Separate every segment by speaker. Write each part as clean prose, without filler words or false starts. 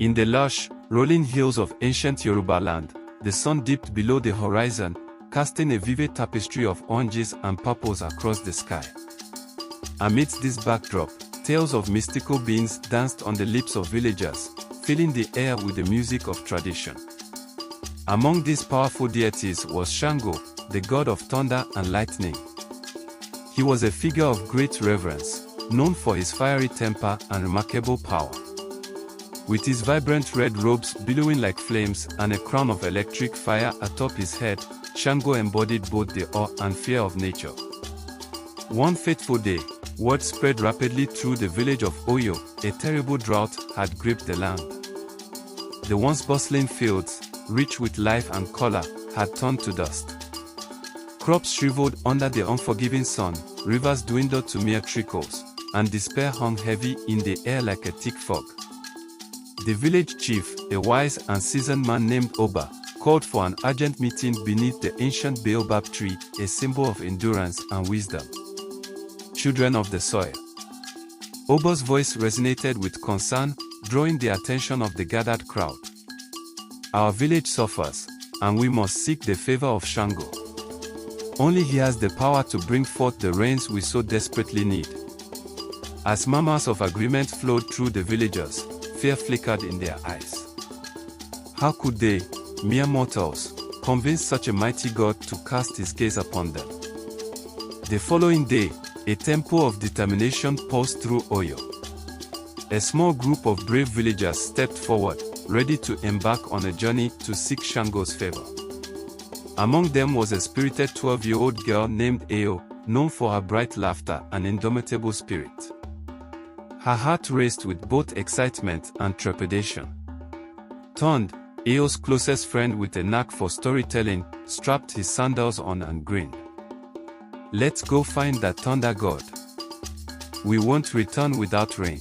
Speaker 1: In the lush, rolling hills of ancient Yoruba land, the sun dipped below the horizon, casting a vivid tapestry of oranges and purples across the sky. Amidst this backdrop, tales of mystical beings danced on the lips of villagers, filling the air with the music of tradition. Among these powerful deities was Shango, the god of thunder and lightning. He was a figure of great reverence, known for his fiery temper and remarkable power. With his vibrant red robes billowing like flames and a crown of electric fire atop his head, Shango embodied both the awe and fear of nature. One fateful day, word spread rapidly through the village of Oyo. A terrible drought had gripped the land. The once bustling fields, rich with life and color, had turned to dust. Crops shriveled under the unforgiving sun, rivers dwindled to mere trickles, and despair hung heavy in the air like a thick fog. The village chief, a wise and seasoned man named Oba, called for an urgent meeting beneath the ancient baobab tree, a symbol of endurance and wisdom. Children of the soil. Oba's voice resonated with concern, drawing the attention of the gathered crowd. Our village suffers, and we must seek the favor of Shango. Only he has the power to bring forth the rains we so desperately need. As murmurs of agreement flowed through the villagers, fear flickered in their eyes. How could they, mere mortals, convince such a mighty god to cast his gaze upon them? The following day, a tempo of determination pulsed through Oyo. A small group of brave villagers stepped forward, ready to embark on a journey to seek Shango's favor. Among them was a spirited 12-year-old girl named Ayo, known for her bright laughter and indomitable spirit. Her heart raced with both excitement and trepidation. Tunde, Ayo's closest friend with a knack for storytelling, strapped his sandals on and grinned. Let's go find that thunder god. We won't return without rain.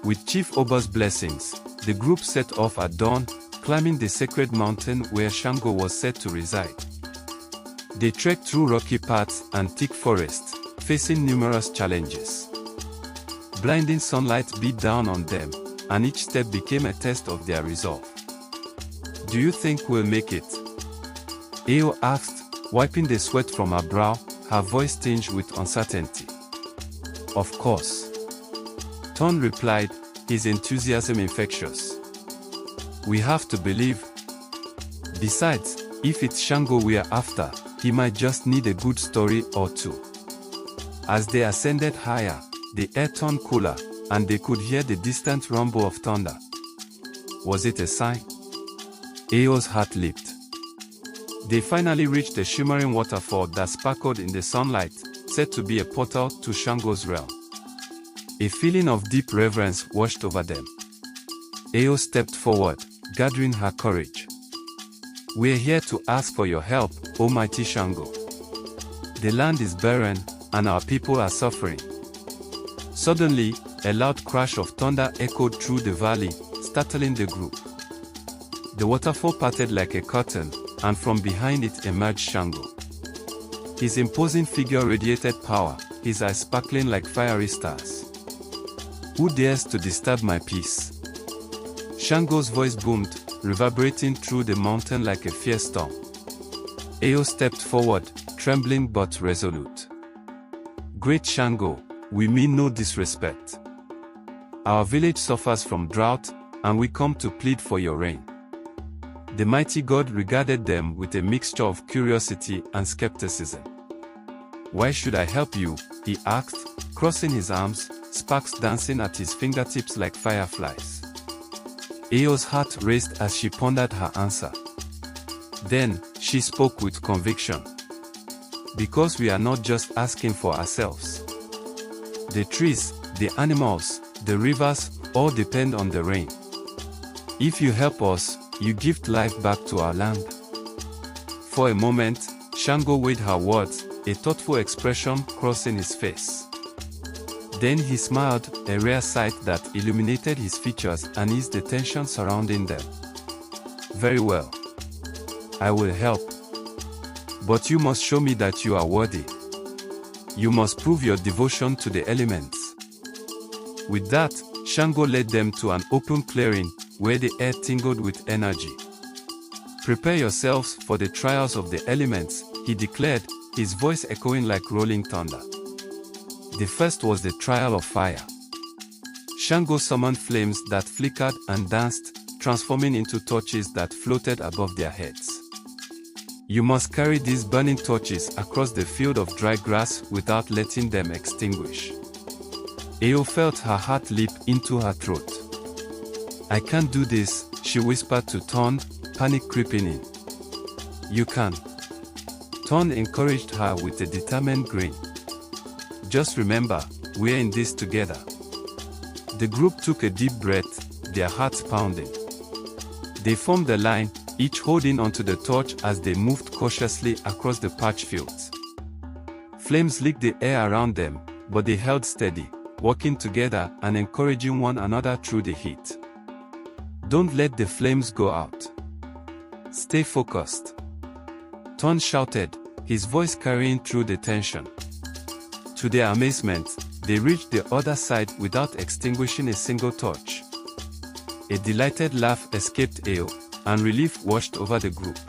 Speaker 1: With Chief Oba's blessings, the group set off at dawn, climbing the sacred mountain where Shango was said to reside. They trekked through rocky paths and thick forests, facing numerous challenges. Blinding sunlight beat down on them, and each step became a test of their resolve. Do you think we'll make it? Ayo asked, wiping the sweat from her brow, her voice tinged with uncertainty. Of course. Tunde replied, his enthusiasm infectious. We have to believe. Besides, if it's Shango we're after, he might just need a good story or two. As they ascended higher, the air turned cooler, and they could hear the distant rumble of thunder. Was it a sign? Ayo's heart leaped. They finally reached a shimmering waterfall that sparkled in the sunlight, said to be a portal to Shango's realm. A feeling of deep reverence washed over them. Ayo stepped forward, gathering her courage. We're here to ask for your help, Almighty Shango. The land is barren, and our people are suffering. Suddenly, a loud crash of thunder echoed through the valley, startling the group. The waterfall parted like a curtain, and from behind it emerged Shango. His imposing figure radiated power, his eyes sparkling like fiery stars. Who dares to disturb my peace? Shango's voice boomed, reverberating through the mountain like a fierce storm. Ayo stepped forward, trembling but resolute. Great Shango, we mean no disrespect. Our village suffers from drought, and we come to plead for your rain. The mighty god regarded them with a mixture of curiosity and skepticism. Why should I help you? He asked, crossing his arms, sparks dancing at his fingertips like fireflies. Ayo's heart raced as she pondered her answer. Then, she spoke with conviction. Because we are not just asking for ourselves. The trees, the animals, the rivers, all depend on the rain. If you help us, you gift life back to our land. For a moment, Shango weighed her words, a thoughtful expression crossing his face. Then he smiled, a rare sight that illuminated his features and eased the tension surrounding them. Very well. I will help. But you must show me that you are worthy. You must prove your devotion to the elements. With that, Shango led them to an open clearing, where the air tingled with energy. "Prepare yourselves for the trials of the elements," he declared, his voice echoing like rolling thunder. The first was the trial of fire. Shango summoned flames that flickered and danced, transforming into torches that floated above their heads. "You must carry these burning torches across the field of dry grass without letting them extinguish." Ayo felt her heart leap into her throat. "I can't do this," she whispered to Tunde, panic creeping in. "You can." Tunde encouraged her with a determined grin. "Just remember, we're in this together." The group took a deep breath, their hearts pounding. They formed a line, each holding onto the torch as they moved cautiously across the parched fields. Flames licked the air around them, but they held steady, working together and encouraging one another through the heat. "Don't let the flames go out. Stay focused," Tunde shouted, his voice carrying through the tension. To their amazement, they reached the other side without extinguishing a single torch. A delighted laugh escaped Ayo, and relief washed over the group.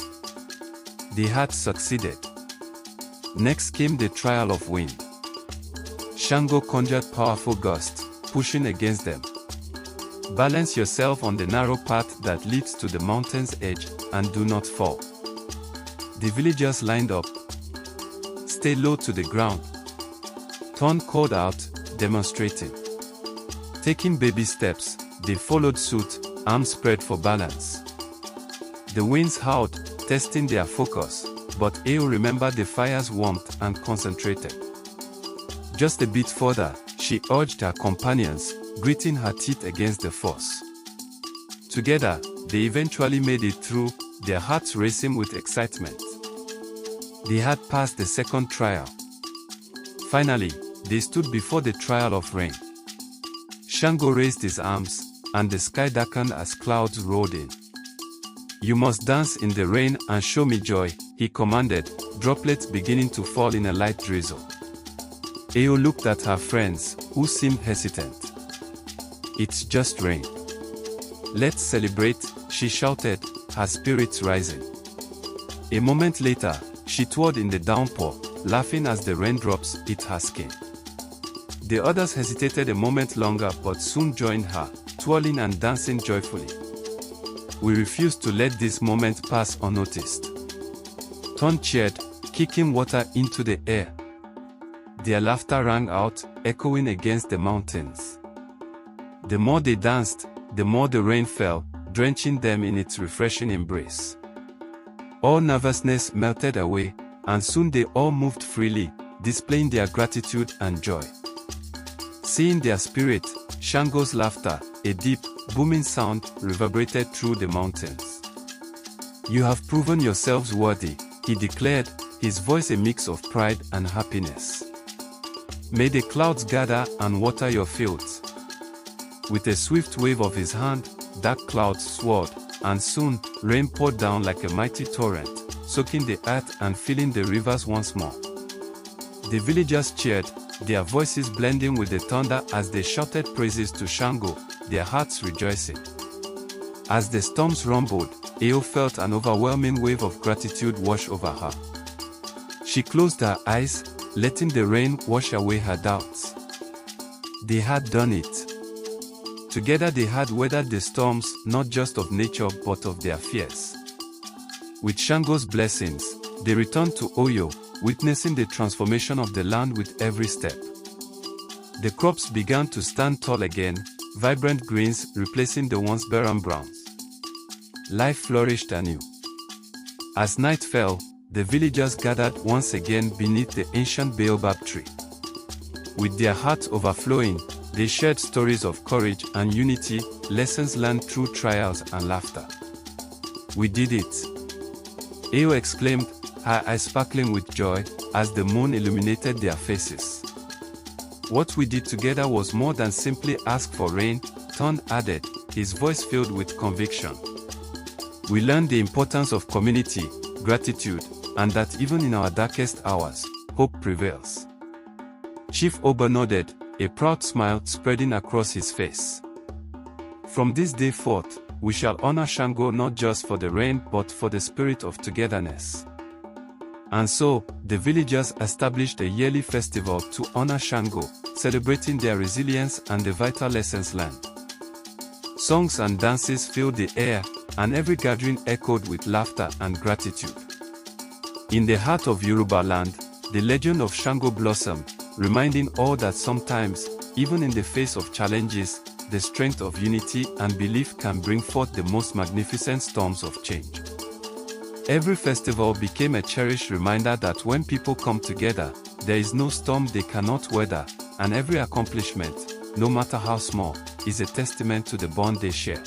Speaker 1: They had succeeded. Next came the trial of wind. Shango conjured powerful gusts, pushing against them. "Balance yourself on the narrow path that leads to the mountain's edge, and do not fall." The villagers lined up. "Stay low to the ground," Tunde called out, demonstrating. Taking baby steps, they followed suit, arms spread for balance. The winds howled, testing their focus, but Ayo remembered the fire's warmth and concentrated. Just a bit further, she urged her companions, gritting her teeth against the force. Together, they eventually made it through, their hearts racing with excitement. They had passed the second trial. Finally, they stood before the trial of rain. Shango raised his arms, and the sky darkened as clouds rolled in. "You must dance in the rain and show me joy," he commanded, droplets beginning to fall in a light drizzle. Ayo looked at her friends, who seemed hesitant. "It's just rain. Let's celebrate," she shouted, her spirits rising. A moment later, she toured in the downpour, laughing as the raindrops hit her skin. The others hesitated a moment longer but soon joined her, twirling and dancing joyfully. "We refuse to let this moment pass unnoticed," Tunde cheered, kicking water into the air. Their laughter rang out, echoing against the mountains. The more they danced, the more the rain fell, drenching them in its refreshing embrace. All nervousness melted away, and soon they all moved freely, displaying their gratitude and joy. Seeing their spirit, Shango's laughter, a deep, booming sound, reverberated through the mountains. "You have proven yourselves worthy," he declared, his voice a mix of pride and happiness. "May the clouds gather and water your fields." With a swift wave of his hand, dark clouds swirled, and soon, rain poured down like a mighty torrent, soaking the earth and filling the rivers once more. The villagers cheered, their voices blending with the thunder as they shouted praises to Shango, their hearts rejoicing. As the storms rumbled, Ayo felt an overwhelming wave of gratitude wash over her. She closed her eyes, letting the rain wash away her doubts. They had done it. Together they had weathered the storms, not just of nature but of their fears. With Shango's blessings, they returned to Oyo, witnessing the transformation of the land with every step. The crops began to stand tall again, vibrant greens replacing the once barren browns. Life flourished anew. As night fell, the villagers gathered once again beneath the ancient baobab tree. With their hearts overflowing, they shared stories of courage and unity, lessons learned through trials and laughter. "We did it!" Ayo exclaimed, her eyes sparkling with joy, as the moon illuminated their faces. "What we did together was more than simply ask for rain," Tunde added, his voice filled with conviction. "We learned the importance of community, gratitude, and that even in our darkest hours, hope prevails." Chief Oba nodded, a proud smile spreading across his face. From this day forth, we shall honor Shango not just for the rain but for the spirit of togetherness. And so, the villagers established a yearly festival to honor Shango, celebrating their resilience and the vital lessons learned. Songs and dances filled the air, and every gathering echoed with laughter and gratitude. In the heart of Yoruba land, the legend of Shango blossomed, reminding all that sometimes, even in the face of challenges, the strength of unity and belief can bring forth the most magnificent storms of change. Every festival became a cherished reminder that when people come together, there is no storm they cannot weather, and every accomplishment, no matter how small, is a testament to the bond they share.